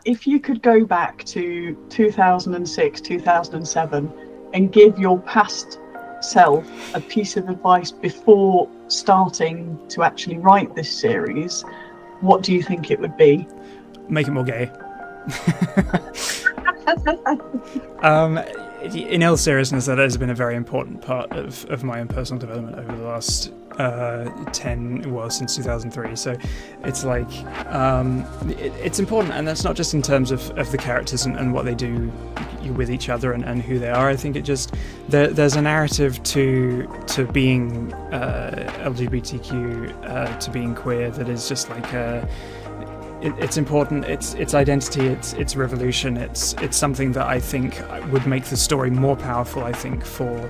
if you could go back to 2006, 2007 and give your past self a piece of advice before starting to actually write this series, what do you think it would be? Make it more gay. In all seriousness, that has been a very important part of my own personal development over the last since 2003. So it's like it's important, and that's not just in terms of the characters and what they do with each other and who they are. I think it just there's a narrative to being LGBTQ, to being queer, that is just like it's important. It's identity. It's revolution. It's something that I think would make the story more powerful, I think, for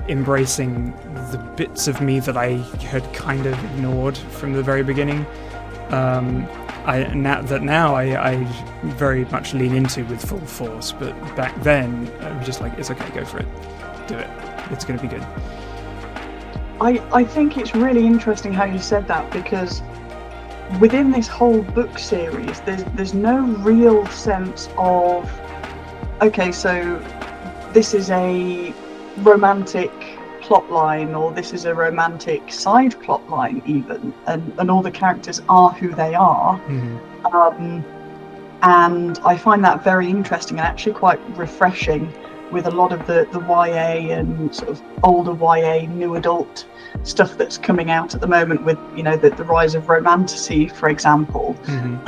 embracing the bits of me that I had kind of ignored from the very beginning. I very much lean into with full force, but back then I was just like, it's okay, go for it, do it. It's going to be good. I think it's really interesting how you said that, because within this whole book series, there's no real sense of, okay, so this is a romantic plot line, or this is a romantic side plot line even, and all the characters are who they are. Mm-hmm. And I find that very interesting and actually quite refreshing with a lot of the YA and sort of older YA new adult stuff that's coming out at the moment, with the rise of romantasy, for example. Mm-hmm.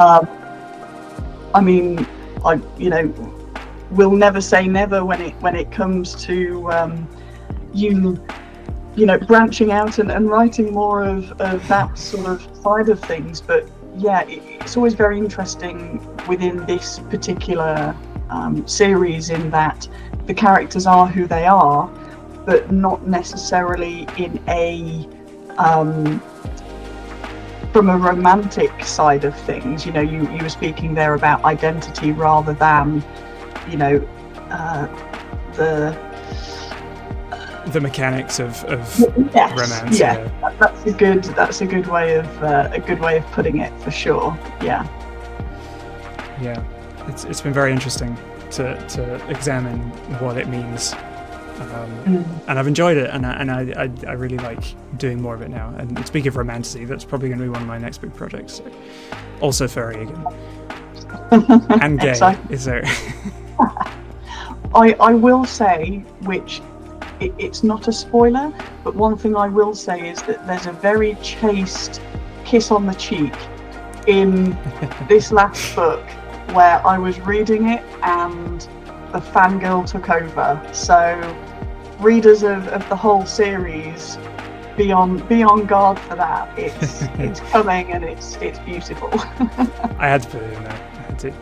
I mean, we'll never say never when it comes to branching out and writing more of that sort of side of things. But yeah, it's always very interesting within this particular series, in that the characters are who they are, but not necessarily in a from a romantic side of things. You were speaking there about identity rather than the mechanics of yes, romance. Yeah. That's a good way of putting it, for sure. Yeah It's been very interesting to examine what it means, and I've enjoyed it, and I really like doing more of it now. And speaking of romantasy, that's probably going to be one of my next big projects. So. Also furry again. And gay. Is there? I will say, which it's not a spoiler, but one thing I will say is that there's a very chaste kiss on the cheek in this last book, where I was reading it and the fangirl took over. So readers of the whole series, be on guard for that. It's coming, and it's beautiful. I had to put it in there. I had to.